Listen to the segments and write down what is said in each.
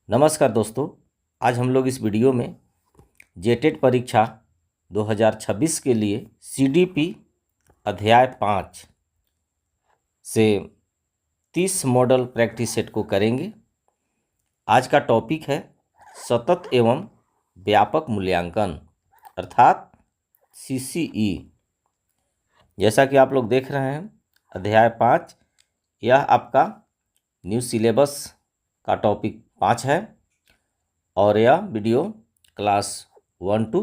नमस्कार दोस्तों, आज हम लोग इस वीडियो में जेटेट परीक्षा 2026 के लिए सीडीपी अध्याय 5 से 30 मॉडल प्रैक्टिस सेट को करेंगे। आज का टॉपिक है सतत एवं व्यापक मूल्यांकन अर्थात सीसीई। जैसा कि आप लोग देख रहे हैं, अध्याय 5 यह आपका न्यू सिलेबस का टॉपिक 5 है और यह वीडियो क्लास 1 to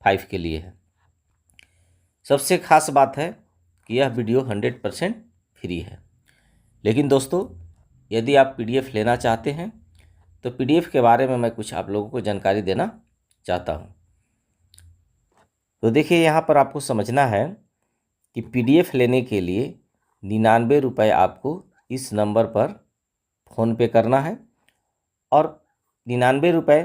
5 के लिए है। सबसे खास बात है कि यह वीडियो 100% फ्री है। लेकिन दोस्तों, यदि आप पीडीएफ लेना चाहते हैं तो पीडीएफ के बारे में मैं कुछ आप लोगों को जानकारी देना चाहता हूं। तो देखिए, यहाँ पर आपको समझना है कि पीडीएफ लेने के लिए 99 रुपये आपको इस नंबर पर फ़ोन पे करना है और 99 रुपये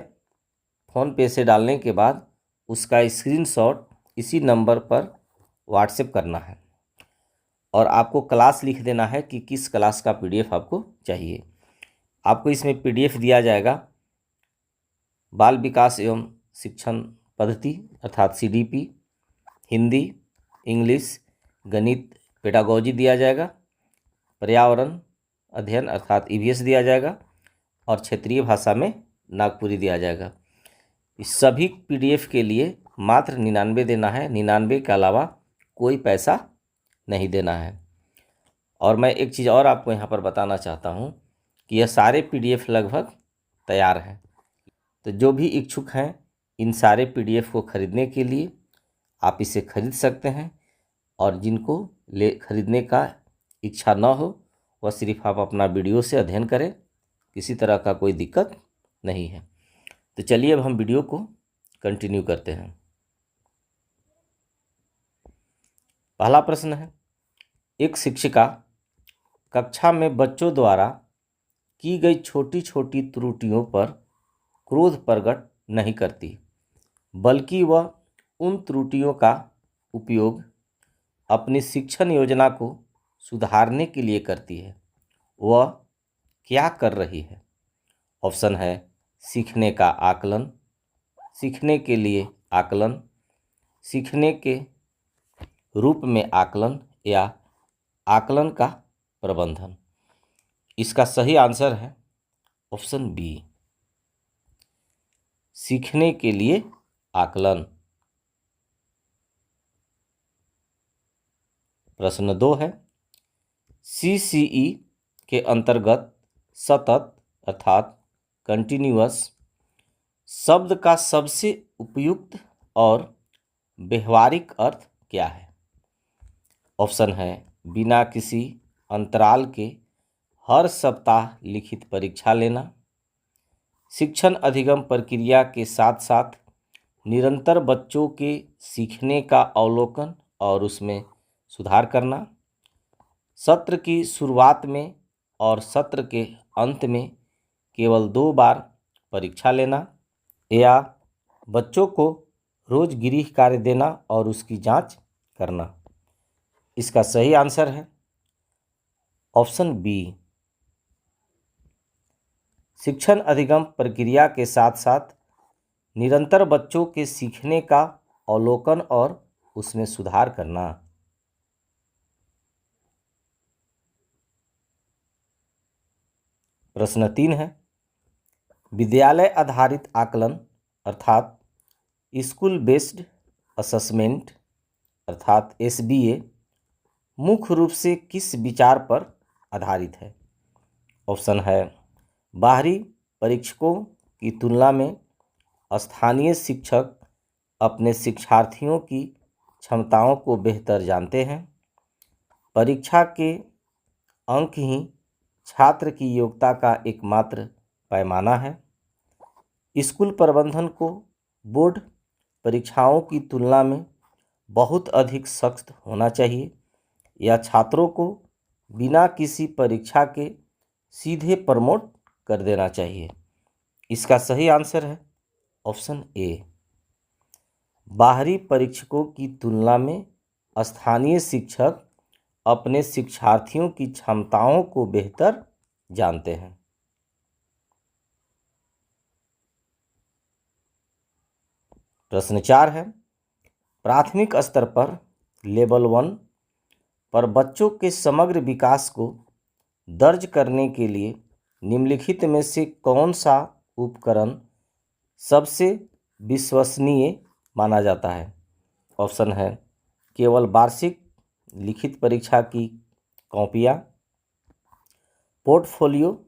फ़ोन पे से डालने के बाद उसका स्क्रीनशॉट इसी नंबर पर व्हाट्सएप करना है और आपको क्लास लिख देना है कि किस क्लास का पीडीएफ आपको चाहिए। आपको इसमें पीडीएफ दिया जाएगा बाल विकास एवं शिक्षण पद्धति अर्थात सीडीपी, हिंदी, इंग्लिश, गणित, पेडागोजी दिया जाएगा, पर्यावरण अध्ययन अर्थात ईवीएस दिया जाएगा और क्षेत्रीय भाषा में नागपुरी दिया जाएगा। इस सभी पीडीएफ के लिए मात्र 99 देना है। 99 के अलावा कोई पैसा नहीं देना है। और मैं एक चीज़ और आपको यहाँ पर बताना चाहता हूँ कि यह सारे पीडीएफ लगभग तैयार हैं। तो जो भी इच्छुक हैं इन सारे पीडीएफ को खरीदने के लिए आप इसे खरीद सकते हैं और जिनको खरीदने का इच्छा न हो वह सिर्फ आप अपना वीडियो से अध्ययन करें, किसी तरह का कोई दिक्कत नहीं है। तो चलिए अब हम वीडियो को कंटिन्यू करते हैं। पहला प्रश्न है, एक शिक्षिका कक्षा में बच्चों द्वारा की गई छोटी छोटी त्रुटियों पर क्रोध प्रकट नहीं करती, बल्कि वह उन त्रुटियों का उपयोग अपनी शिक्षण योजना को सुधारने के लिए करती है। वह क्या कर रही है? ऑप्शन है सीखने का आकलन, सीखने के लिए आकलन, सीखने के रूप में आकलन या आकलन का प्रबंधन। इसका सही आंसर है ऑप्शन बी, सीखने के लिए आकलन। प्रश्न 2 है, सीसीई के अंतर्गत सतत अर्थात कंटिन्यूअस शब्द का सबसे उपयुक्त और व्यवहारिक अर्थ क्या है? ऑप्शन है बिना किसी अंतराल के हर सप्ताह लिखित परीक्षा लेना, शिक्षण अधिगम प्रक्रिया के साथ साथ निरंतर बच्चों के सीखने का अवलोकन और उसमें सुधार करना, सत्र की शुरुआत में और सत्र के अंत में केवल 2 बार परीक्षा लेना, या बच्चों को रोज गृह कार्य देना और उसकी जांच करना। इसका सही आंसर है ऑप्शन बी, शिक्षण अधिगम प्रक्रिया के साथ साथ निरंतर बच्चों के सीखने का अवलोकन और उसमें सुधार करना। प्रश्न 3 है, विद्यालय आधारित आकलन अर्थात स्कूल बेस्ड असेसमेंट अर्थात एसबीए मुख्य रूप से किस विचार पर आधारित है? ऑप्शन है बाहरी परीक्षकों की तुलना में स्थानीय शिक्षक अपने शिक्षार्थियों की क्षमताओं को बेहतर जानते हैं, परीक्षा के अंक ही छात्र की योग्यता का एकमात्र पैमाना है, स्कूल प्रबंधन को बोर्ड परीक्षाओं की तुलना में बहुत अधिक सख्त होना चाहिए, या छात्रों को बिना किसी परीक्षा के सीधे प्रमोट कर देना चाहिए। इसका सही आंसर है ऑप्शन ए, बाहरी परीक्षकों की तुलना में स्थानीय शिक्षक अपने शिक्षार्थियों की क्षमताओं को बेहतर जानते हैं। प्रश्न 4 है, प्राथमिक स्तर पर लेवल 1 पर बच्चों के समग्र विकास को दर्ज करने के लिए निम्नलिखित में से कौन सा उपकरण सबसे विश्वसनीय माना जाता है? ऑप्शन है केवल वार्षिक लिखित परीक्षा की कॉपियाँ, पोर्टफोलियो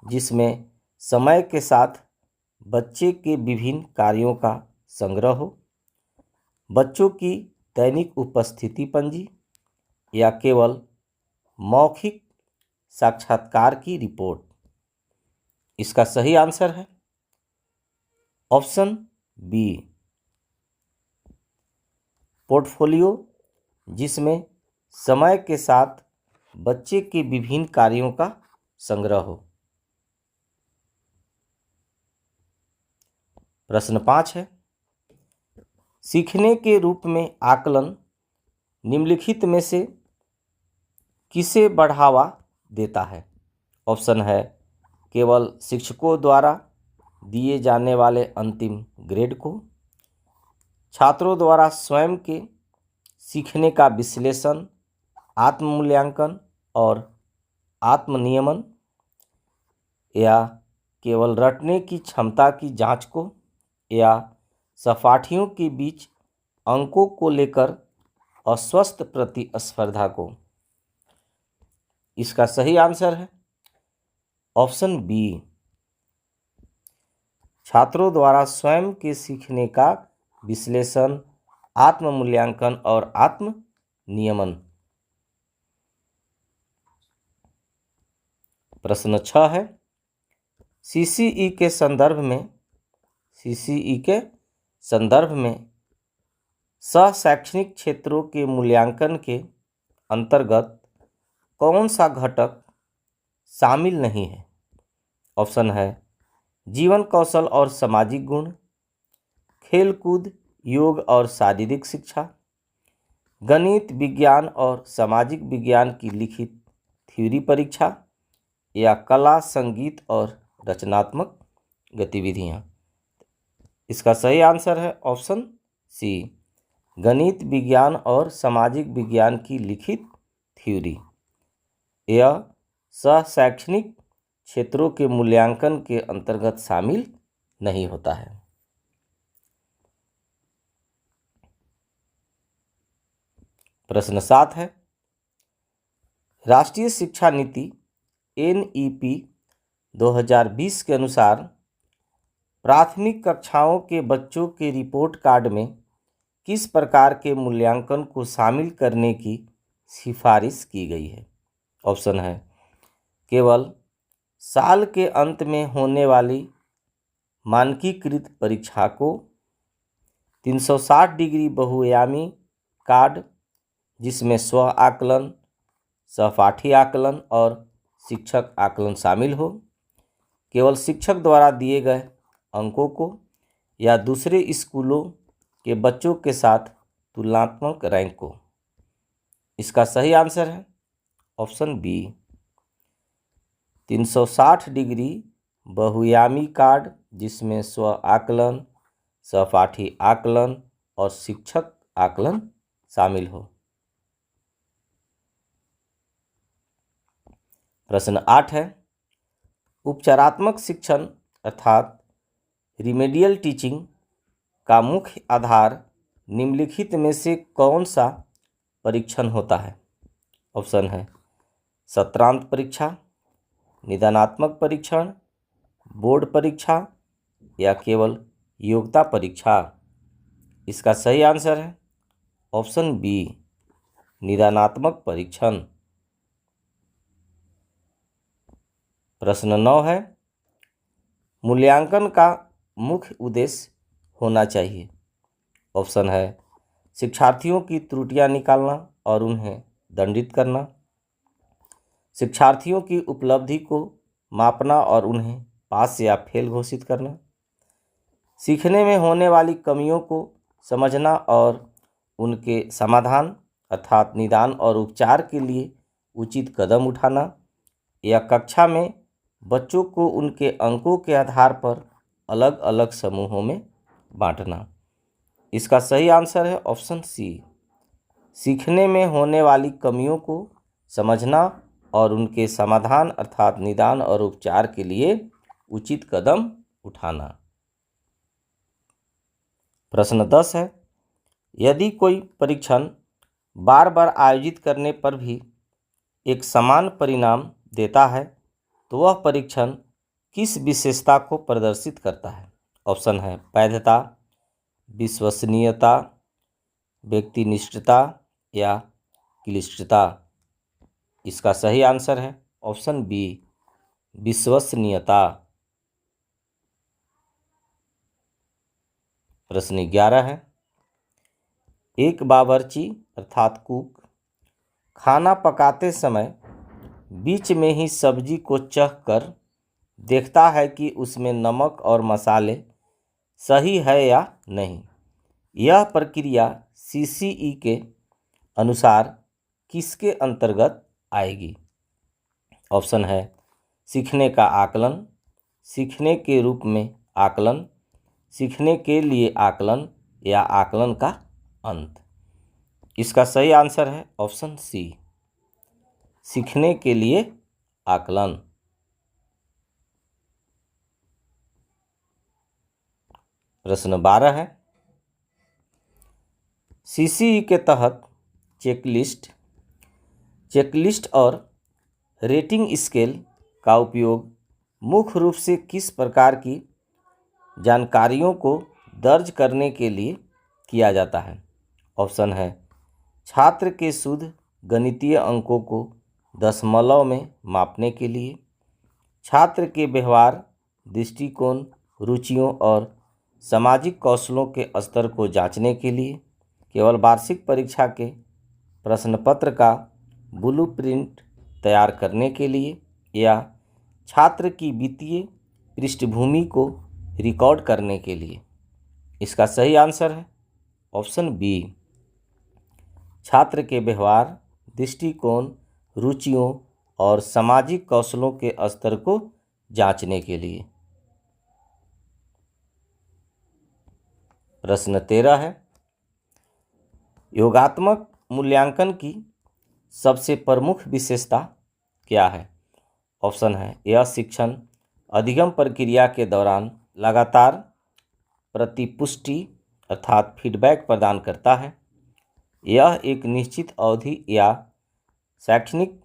जिसमें समय के साथ बच्चे के विभिन्न कार्यों का संग्रह हो, बच्चों की दैनिक उपस्थिति पंजी या केवल मौखिक साक्षात्कार की रिपोर्ट। इसका सही आंसर है ऑप्शन बी, पोर्टफोलियो जिसमें समय के साथ बच्चे के विभिन्न कार्यों का संग्रह हो। प्रश्न 5 है, सीखने के रूप में आकलन निम्नलिखित में से किसे बढ़ावा देता है? ऑप्शन है केवल शिक्षकों द्वारा दिए जाने वाले अंतिम ग्रेड को, छात्रों द्वारा स्वयं के सीखने का विश्लेषण, आत्म-मूल्यांकन और आत्म-नियमन, या केवल रटने की क्षमता की जांच को, या सहपाठियों के बीच अंकों को लेकर अस्वस्थ प्रतिस्पर्धा को। इसका सही आंसर है ऑप्शन बी, छात्रों द्वारा स्वयं के सीखने का विश्लेषण, आत्म-मूल्यांकन और आत्म-नियमन। प्रश्न 6 है, सीसीई के संदर्भ में सहशैक्षणिक क्षेत्रों के मूल्यांकन के अंतर्गत कौन सा घटक शामिल नहीं है? ऑप्शन है जीवन कौशल और सामाजिक गुण, खेलकूद, योग और शारीरिक शिक्षा, गणित, विज्ञान और सामाजिक विज्ञान की लिखित थ्योरी परीक्षा, या कला, संगीत और रचनात्मक गतिविधियाँ। इसका सही आंसर है ऑप्शन सी, गणित, विज्ञान और सामाजिक विज्ञान की लिखित थ्योरी। यह सहशैक्षणिक क्षेत्रों के मूल्यांकन के अंतर्गत शामिल नहीं होता है। प्रश्न 7 है, राष्ट्रीय शिक्षा नीति NEP 2020 के अनुसार प्राथमिक कक्षाओं के बच्चों के रिपोर्ट कार्ड में किस प्रकार के मूल्यांकन को शामिल करने की सिफारिश की गई है? ऑप्शन है केवल साल के अंत में होने वाली मानकीकृत परीक्षा को, 360 डिग्री बहुआयामी कार्ड जिसमें स्व आकलन, सहपाठी आकलन और शिक्षक आकलन शामिल हो, केवल शिक्षक द्वारा दिए गए अंकों को, या दूसरे स्कूलों के बच्चों के साथ तुलनात्मक रैंक को। इसका सही आंसर है ऑप्शन बी, 360 डिग्री बहुआयामी कार्ड जिसमें स्व आकलन, सहपाठी आकलन और शिक्षक आकलन शामिल हो। प्रश्न 8 है, उपचारात्मक शिक्षण अर्थात रिमेडियल टीचिंग का मुख्य आधार निम्नलिखित में से कौन सा परीक्षण होता है? ऑप्शन है सत्रांत परीक्षा, निदानात्मक परीक्षण, बोर्ड परीक्षा, या केवल योग्यता परीक्षा। इसका सही आंसर है ऑप्शन बी, निदानात्मक परीक्षण। प्रश्न 9 है, मूल्यांकन का मुख्य उद्देश्य होना चाहिए। ऑप्शन है शिक्षार्थियों की त्रुटियां निकालना और उन्हें दंडित करना, शिक्षार्थियों की उपलब्धि को मापना और उन्हें पास या फेल घोषित करना, सीखने में होने वाली कमियों को समझना और उनके समाधान अर्थात निदान और उपचार के लिए उचित कदम उठाना, या कक्षा में बच्चों को उनके अंकों के आधार पर अलग अलग समूहों में बांटना। इसका सही आंसर है ऑप्शन सी। सीखने में होने वाली कमियों को समझना और उनके समाधान अर्थात निदान और उपचार के लिए उचित कदम उठाना। प्रश्न 10 है, यदि कोई परीक्षण बार बार आयोजित करने पर भी एक समान परिणाम देता है तो वह परीक्षण किस विशेषता को प्रदर्शित करता है? ऑप्शन है वैधता, विश्वसनीयता, व्यक्तिनिष्ठता या क्लिष्टता। इसका सही आंसर है ऑप्शन बी, विश्वसनीयता। प्रश्न 11 है, एक बावर्ची अर्थात कुक खाना पकाते समय बीच में ही सब्जी को चख कर देखता है कि उसमें नमक और मसाले सही है या नहीं। यह प्रक्रिया सीसीई के अनुसार किसके अंतर्गत आएगी? ऑप्शन है सीखने का आकलन, सीखने के रूप में आकलन, सीखने के लिए आकलन या आकलन का अंत। इसका सही आंसर है ऑप्शन सी, सीखने के लिए आकलन। प्रश्न 12 है, सीसीई के तहत चेकलिस्ट और रेटिंग स्केल का उपयोग मुख्य रूप से किस प्रकार की जानकारियों को दर्ज करने के लिए किया जाता है? ऑप्शन है छात्र के शुद्ध गणितीय अंकों को दशमलव में मापने के लिए, छात्र के व्यवहार, दृष्टिकोण, रुचियों और सामाजिक कौशलों के स्तर को जांचने के लिए, केवल वार्षिक परीक्षा के प्रश्न पत्र का ब्लूप्रिंट तैयार करने के लिए या छात्र की वित्तीय पृष्ठभूमि को रिकॉर्ड करने के लिए। इसका सही आंसर है ऑप्शन बी, छात्र के व्यवहार, दृष्टिकोण, रुचियों और सामाजिक कौशलों के स्तर को जांचने के लिए। प्रश्न 13 है, योगात्मक मूल्यांकन की सबसे प्रमुख विशेषता क्या है? ऑप्शन है यह शिक्षण अधिगम प्रक्रिया के दौरान लगातार प्रतिपुष्टि अर्थात फीडबैक प्रदान करता है, यह एक निश्चित अवधि या शैक्षणिक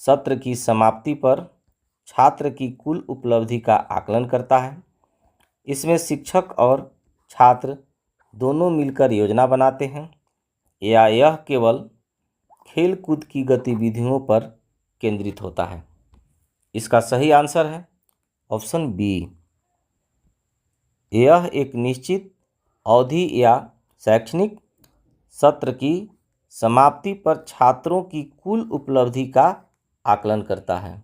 सत्र की समाप्ति पर छात्र की कुल उपलब्धि का आकलन करता है, इसमें शिक्षक और छात्र दोनों मिलकर योजना बनाते हैं, या यह केवल खेल कूद की गतिविधियों पर केंद्रित होता है। इसका सही आंसर है ऑप्शन बी, यह एक निश्चित अवधि या शैक्षणिक सत्र की समाप्ति पर छात्रों की कुल उपलब्धि का आकलन करता है।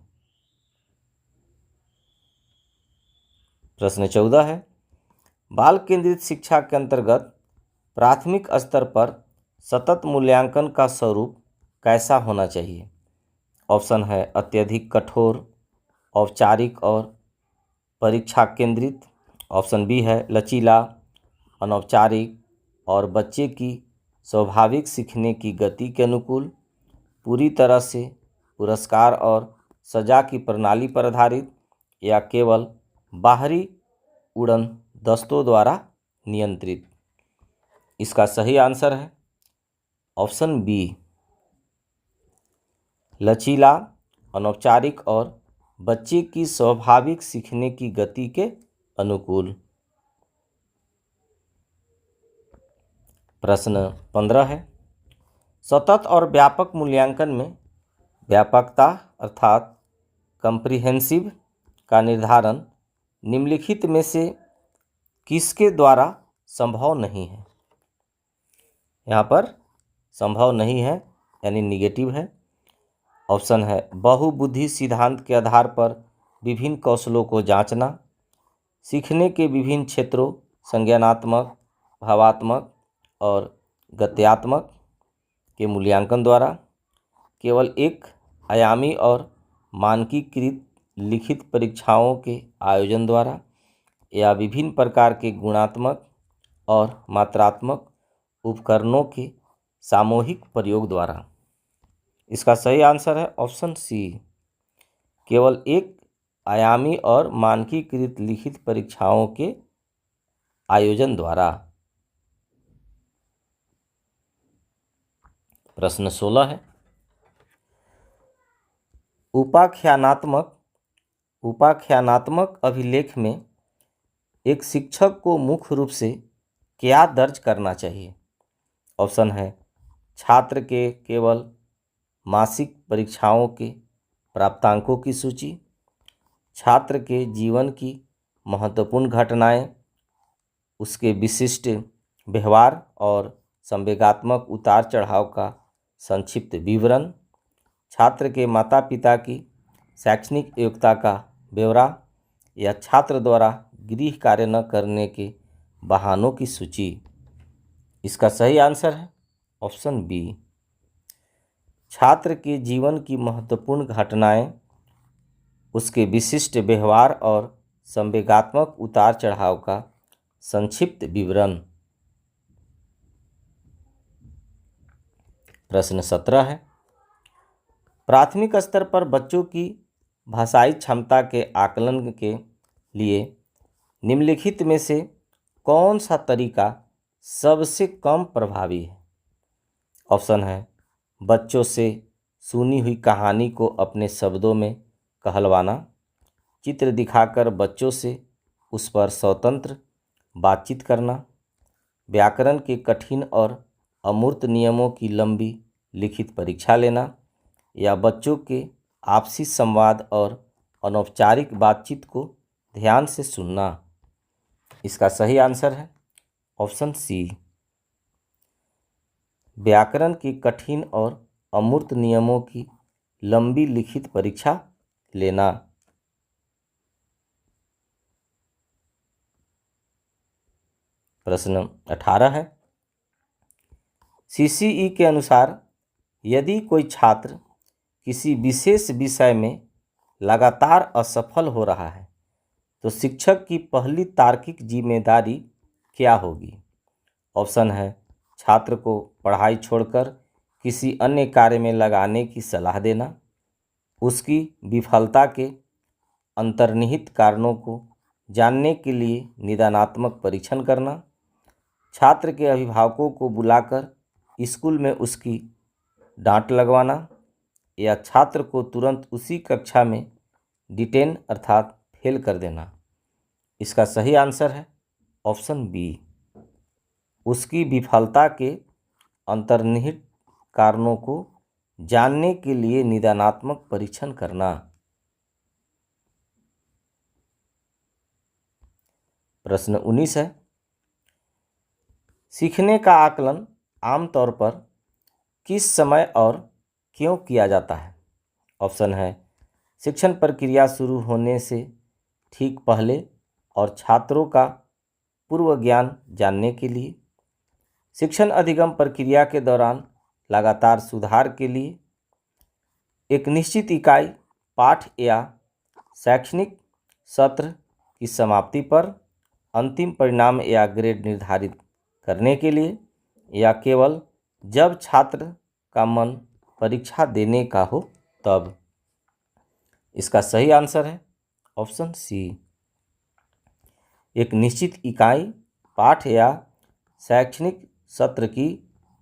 प्रश्न 14 है, बाल केंद्रित शिक्षा के अंतर्गत प्राथमिक स्तर पर सतत मूल्यांकन का स्वरूप कैसा होना चाहिए? ऑप्शन है अत्यधिक कठोर, औपचारिक और परीक्षा केंद्रित। ऑप्शन बी है लचीला, अनौपचारिक और बच्चे की स्वाभाविक सीखने की गति के अनुकूल, पूरी तरह से पुरस्कार और सजा की प्रणाली पर आधारित, या केवल बाहरी उड़न दस्तों द्वारा नियंत्रित। इसका सही आंसर है ऑप्शन बी, लचीला, अनौपचारिक और बच्चे की स्वाभाविक सीखने की गति के अनुकूल। प्रश्न 15 है, सतत और व्यापक मूल्यांकन में व्यापकता अर्थात कम्प्रिहेंसिव का निर्धारण निम्नलिखित में से किसके द्वारा संभव नहीं है? यहाँ पर संभव नहीं है यानी निगेटिव है। ऑप्शन है बहुबुद्धि सिद्धांत के आधार पर विभिन्न कौशलों को जांचना, सीखने के विभिन्न क्षेत्रों संज्ञानात्मक, भावात्मक और गत्यात्मक के मूल्यांकन द्वारा, केवल एक आयामी और मानकीकृत लिखित परीक्षाओं के आयोजन द्वारा, या विभिन्न प्रकार के गुणात्मक और मात्रात्मक उपकरणों के सामूहिक प्रयोग द्वारा। इसका सही आंसर है ऑप्शन सी, केवल एक आयामी और मानकीकृत लिखित परीक्षाओं के आयोजन द्वारा। प्रश्न 16 है, उपाख्यानात्मक अभिलेख में एक शिक्षक को मुख्य रूप से क्या दर्ज करना चाहिए? ऑप्शन है छात्र के केवल मासिक परीक्षाओं के प्राप्तांकों की सूची, छात्र के जीवन की महत्वपूर्ण घटनाएं, उसके विशिष्ट व्यवहार और संवेगात्मक उतार चढ़ाव का संक्षिप्त विवरण, छात्र के माता पिता की शैक्षणिक योग्यता का ब्यौरा, या छात्र द्वारा गृह कार्य न करने के बहानों की सूची। इसका सही आंसर है ऑप्शन बी, छात्र के जीवन की महत्वपूर्ण घटनाएं, उसके विशिष्ट व्यवहार और संवेगात्मक उतार चढ़ाव का संक्षिप्त विवरण। प्रश्न 17 है, प्राथमिक स्तर पर बच्चों की भाषाई क्षमता के आकलन के लिए निम्नलिखित में से कौन सा तरीका सबसे कम प्रभावी है? ऑप्शन है बच्चों से सुनी हुई कहानी को अपने शब्दों में कहलवाना, चित्र दिखाकर बच्चों से उस पर स्वतंत्र बातचीत करना, व्याकरण के कठिन और अमूर्त नियमों की लंबी लिखित परीक्षा लेना, या बच्चों के आपसी संवाद और अनौपचारिक बातचीत को ध्यान से सुनना। इसका सही आंसर है ऑप्शन सी, व्याकरण के कठिन और अमूर्त नियमों की लंबी लिखित परीक्षा लेना। प्रश्न 18 है, सीसीई के अनुसार यदि कोई छात्र किसी विशेष विषय में लगातार असफल हो रहा है तो शिक्षक की पहली तार्किक जिम्मेदारी क्या होगी? ऑप्शन है छात्र को पढ़ाई छोड़कर किसी अन्य कार्य में लगाने की सलाह देना, उसकी विफलता के अंतर्निहित कारणों को जानने के लिए निदानात्मक परीक्षण करना, छात्र के अभिभावकों को बुलाकर स्कूल में उसकी डांट लगवाना, या छात्र को तुरंत उसी कक्षा में डिटेन अर्थात फेल कर देना। इसका सही आंसर है ऑप्शन बी, उसकी विफलता के अंतर्निहित कारणों को जानने के लिए निदानात्मक परीक्षण करना। प्रश्न 19 है, सीखने का आकलन आमतौर पर किस समय और क्यों किया जाता है? ऑप्शन है शिक्षण प्रक्रिया शुरू होने से ठीक पहले और छात्रों का पूर्व ज्ञान जानने के लिए, शिक्षण अधिगम प्रक्रिया के दौरान लगातार सुधार के लिए, एक निश्चित इकाई पाठ या शैक्षणिक सत्र की समाप्ति पर अंतिम परिणाम या ग्रेड निर्धारित करने के लिए, या केवल जब छात्र का मन परीक्षा देने का हो तब। इसका सही आंसर है ऑप्शन सी, एक निश्चित इकाई पाठ या शैक्षणिक सत्र की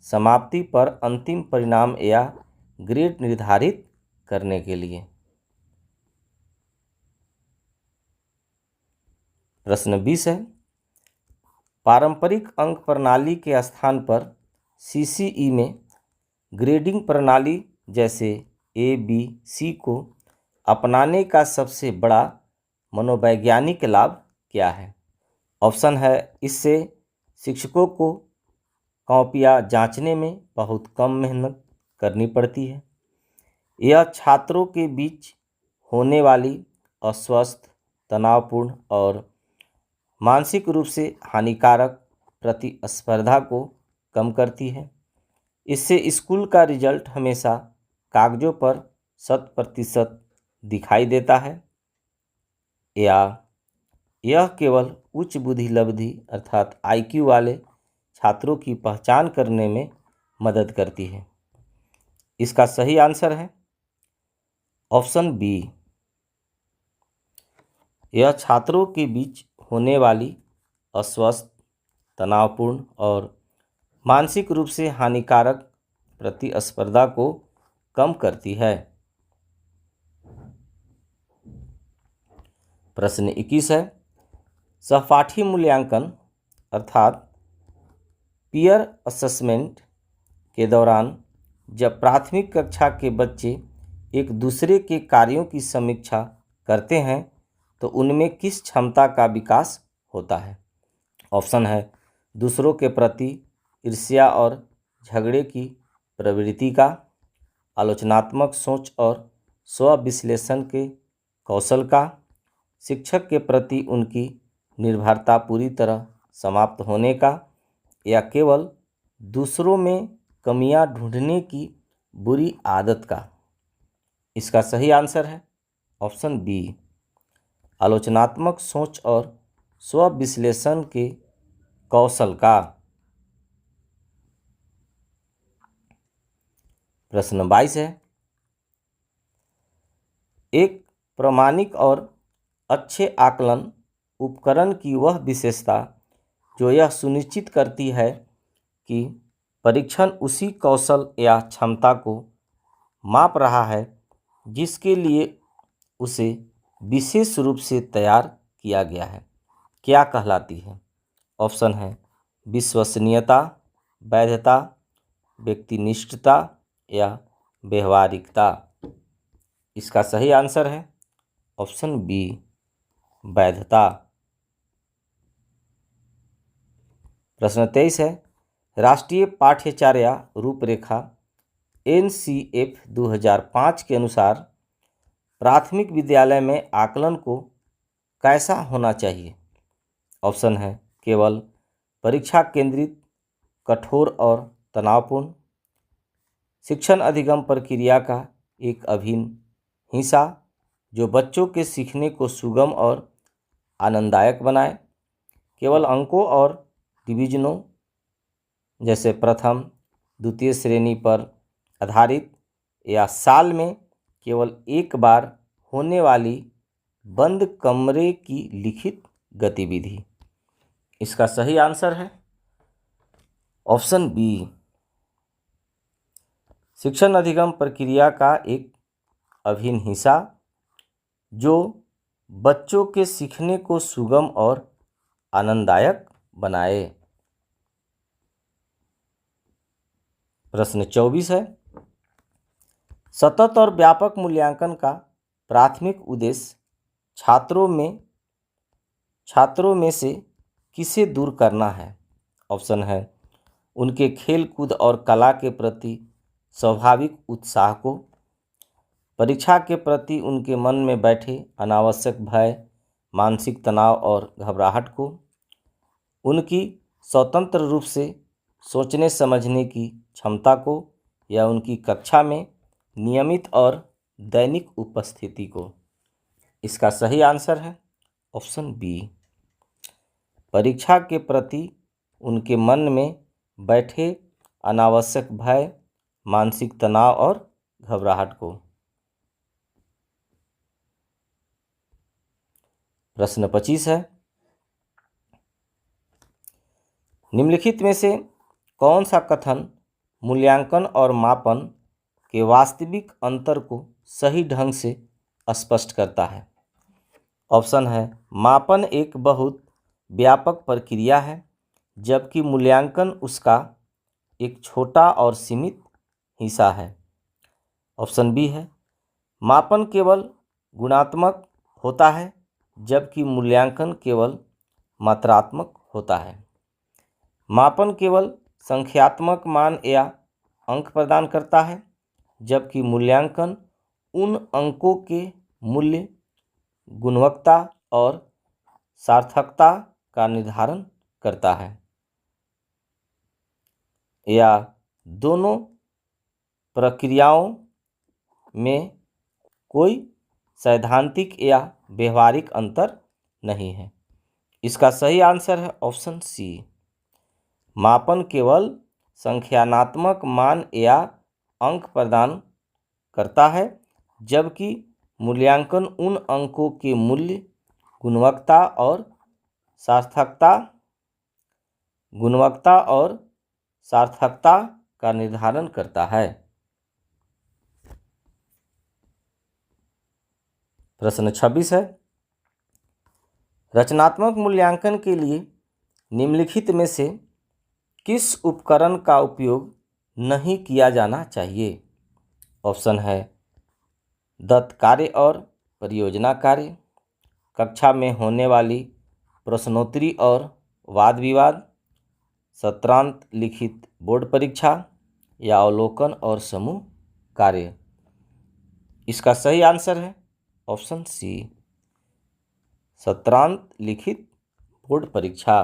समाप्ति पर अंतिम परिणाम या ग्रेड निर्धारित करने के लिए। प्रश्न 20 है, पारंपरिक अंक प्रणाली के स्थान पर सीसीई में ग्रेडिंग प्रणाली जैसे ABC को अपनाने का सबसे बड़ा मनोवैज्ञानिक लाभ क्या है? ऑप्शन है इससे शिक्षकों को कॉपियाँ जांचने में बहुत कम मेहनत करनी पड़ती है, यह छात्रों के बीच होने वाली अस्वस्थ, तनावपूर्ण और मानसिक रूप से हानिकारक प्रतिस्पर्धा को कम करती है, इससे स्कूल का रिजल्ट हमेशा कागजों पर 100% दिखाई देता है, या यह केवल उच्च बुद्धि लब्धि अर्थात IQ वाले छात्रों की पहचान करने में मदद करती है। इसका सही आंसर है ऑप्शन बी। यह छात्रों के बीच होने वाली अस्वस्थ, तनावपूर्ण और मानसिक रूप से हानिकारक प्रतिस्पर्धा को कम करती है। प्रश्न 21 है, सहपाठी मूल्यांकन अर्थात पीयर असेसमेंट के दौरान जब प्राथमिक कक्षा के बच्चे एक दूसरे के कार्यों की समीक्षा करते हैं तो उनमें किस क्षमता का विकास होता है? ऑप्शन है दूसरों के प्रति ईर्ष्या और झगड़े की प्रवृत्ति का, आलोचनात्मक सोच और स्व विश्लेषण के कौशल का, शिक्षक के प्रति उनकी निर्भरता पूरी तरह समाप्त होने का, या केवल दूसरों में कमियां ढूंढने की बुरी आदत का। इसका सही आंसर है ऑप्शन बी, आलोचनात्मक सोच और स्व विश्लेषण के कौशल का। प्रश्न 22 है, एक प्रामाणिक और अच्छे आकलन उपकरण की वह विशेषता जो यह सुनिश्चित करती है कि परीक्षण उसी कौशल या क्षमता को माप रहा है जिसके लिए उसे विशेष रूप से तैयार किया गया है, क्या कहलाती है? ऑप्शन है विश्वसनीयता, वैधता, व्यक्तिनिष्ठता या व्यवहारिकता। इसका सही आंसर है ऑप्शन बी, वैधता। प्रश्न 23 है, राष्ट्रीय पाठ्यचर्या रूपरेखा NCF 2005 के अनुसार प्राथमिक विद्यालय में आकलन को कैसा होना चाहिए? ऑप्शन है केवल परीक्षा केंद्रित, कठोर और तनावपूर्ण, शिक्षण अधिगम प्रक्रिया का एक अभिन्न हिस्सा जो बच्चों के सीखने को सुगम और आनंददायक बनाए, केवल अंकों और डिवीजनों जैसे प्रथम द्वितीय श्रेणी पर आधारित, या साल में केवल एक बार होने वाली बंद कमरे की लिखित गतिविधि। इसका सही आंसर है ऑप्शन बी, शिक्षण अधिगम प्रक्रिया का एक अभिन्न हिस्सा जो बच्चों के सीखने को सुगम और आनंददायक बनाए। प्रश्न 24 है, सतत और व्यापक मूल्यांकन का प्राथमिक उद्देश्य छात्रों में से किसे दूर करना है? ऑप्शन है उनके खेल कूद और कला के प्रति स्वाभाविक उत्साह को, परीक्षा के प्रति उनके मन में बैठे अनावश्यक भय, मानसिक तनाव और घबराहट को, उनकी स्वतंत्र रूप से सोचने समझने की क्षमता को, या उनकी कक्षा में नियमित और दैनिक उपस्थिति को। इसका सही आंसर है ऑप्शन बी, परीक्षा के प्रति उनके मन में बैठे अनावश्यक भय, मानसिक तनाव और घबराहट को। प्रश्न 25 है, निम्नलिखित में से कौन सा कथन मूल्यांकन और मापन के वास्तविक अंतर को सही ढंग से स्पष्ट करता है? ऑप्शन है मापन एक बहुत व्यापक प्रक्रिया है जबकि मूल्यांकन उसका एक छोटा और सीमित हिस्सा है। ऑप्शन बी है मापन केवल गुणात्मक होता है जबकि मूल्यांकन केवल मात्रात्मक होता है। मापन केवल संख्यात्मक मान या अंक प्रदान करता है जबकि मूल्यांकन उन अंकों के मूल्य, गुणवत्ता और सार्थकता का निर्धारण करता है, या दोनों प्रक्रियाओं में कोई सैद्धांतिक या व्यवहारिक अंतर नहीं है। इसका सही आंसर है ऑप्शन सी। मापन केवल संख्यात्मक मान या अंक प्रदान करता है, जबकि मूल्यांकन उन अंकों के मूल्य, गुणवत्ता और सार्थकता का निर्धारण करता है। प्रश्न 26 है, रचनात्मक मूल्यांकन के लिए निम्नलिखित में से किस उपकरण का उपयोग नहीं किया जाना चाहिए? ऑप्शन है दत्त कार्य और परियोजना कार्य, कक्षा में होने वाली प्रश्नोत्तरी और वाद विवाद, सत्रांत लिखित बोर्ड परीक्षा या अवलोकन और समूह कार्य। इसका सही आंसर है ऑप्शन सी, सत्रांत लिखित बोर्ड परीक्षा।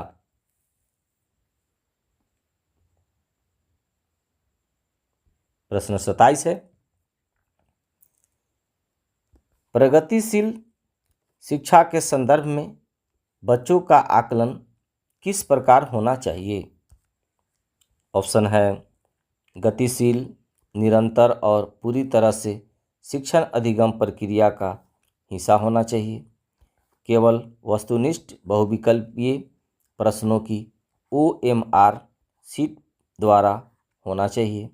प्रश्न 27 है, प्रगतिशील शिक्षा के संदर्भ में बच्चों का आकलन किस प्रकार होना चाहिए? ऑप्शन है गतिशील, निरंतर और पूरी तरह से शिक्षण अधिगम प्रक्रिया का हिस्सा होना चाहिए, केवल वस्तुनिष्ठ बहुविकल्पीय प्रश्नों की OMR शीट द्वारा होना चाहिए,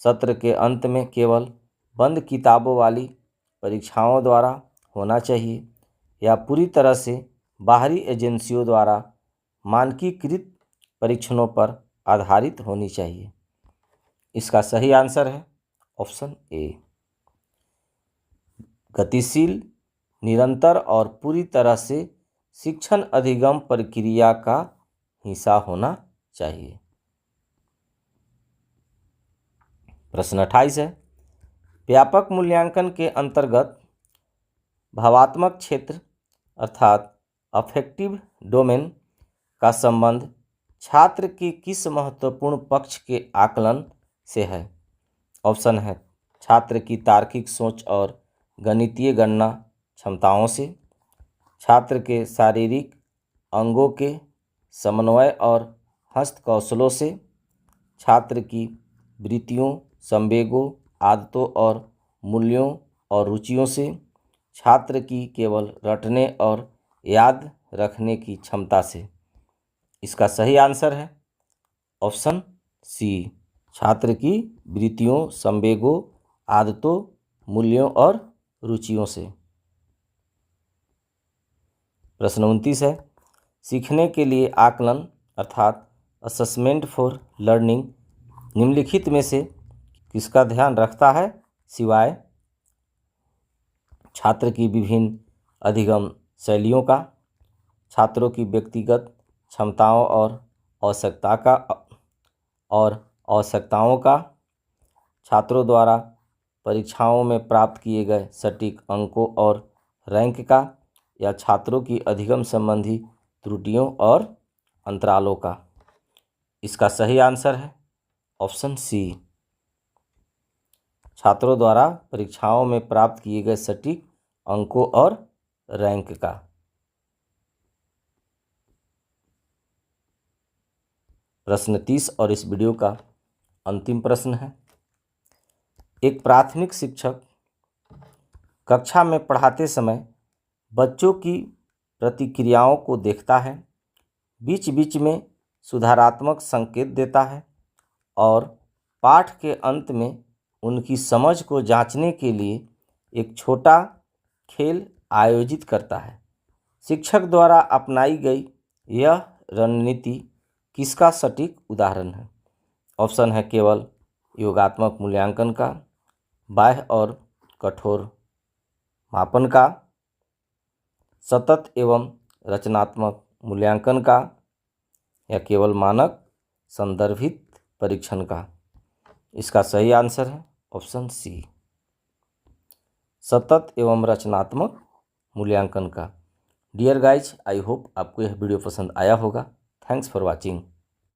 सत्र के अंत में केवल बंद किताबों वाली परीक्षाओं द्वारा होना चाहिए या पूरी तरह से बाहरी एजेंसियों द्वारा मानकीकृत परीक्षणों पर आधारित होनी चाहिए। इसका सही आंसर है ऑप्शन ए, गतिशील, निरंतर और पूरी तरह से शिक्षण अधिगम प्रक्रिया का हिस्सा होना चाहिए। प्रश्न 28 है, व्यापक मूल्यांकन के अंतर्गत भावात्मक क्षेत्र अर्थात अफेक्टिव डोमेन का संबंध छात्र के किस महत्वपूर्ण पक्ष के आकलन से है? ऑप्शन है छात्र की तार्किक सोच और गणितीय गणना क्षमताओं से, छात्र के शारीरिक अंगों के समन्वय और हस्तकौशलों से, छात्र की वृत्तियों, संवेगों, आदतों और मूल्यों और रुचियों से, छात्र की केवल रटने और याद रखने की क्षमता से। इसका सही आंसर है ऑप्शन सी, छात्र की वृत्तियों, संवेगों, आदतों, मूल्यों और रुचियों से। प्रश्न 29 है, सीखने के लिए आकलन अर्थात असेसमेंट फॉर लर्निंग निम्नलिखित में से किसका ध्यान रखता है सिवाय छात्र की विभिन्न अधिगम शैलियों का, छात्रों की व्यक्तिगत क्षमताओं और आवश्यकताओं का, छात्रों द्वारा परीक्षाओं में प्राप्त किए गए सटीक अंकों और रैंक का, या छात्रों की अधिगम संबंधी त्रुटियों और अंतरालों का। इसका सही आंसर है ऑप्शन सी, छात्रों द्वारा परीक्षाओं में प्राप्त किए गए सटीक अंकों और रैंक का। प्रश्न 30 और इस वीडियो का अंतिम प्रश्न है, एक प्राथमिक शिक्षक कक्षा में पढ़ाते समय बच्चों की प्रतिक्रियाओं को देखता है, बीच बीच में सुधारात्मक संकेत देता है और पाठ के अंत में उनकी समझ को जांचने के लिए एक छोटा खेल आयोजित करता है। शिक्षक द्वारा अपनाई गई यह रणनीति किसका सटीक उदाहरण है? ऑप्शन है केवल योगात्मक मूल्यांकन का, बाह्य और कठोर मापन का, सतत एवं रचनात्मक मूल्यांकन का, या केवल मानक संदर्भित परीक्षण का। इसका सही आंसर है ऑप्शन सी, सतत एवं रचनात्मक मूल्यांकन का। डियर गाइज, आई होप आपको यह वीडियो पसंद आया होगा। Thanks for watching.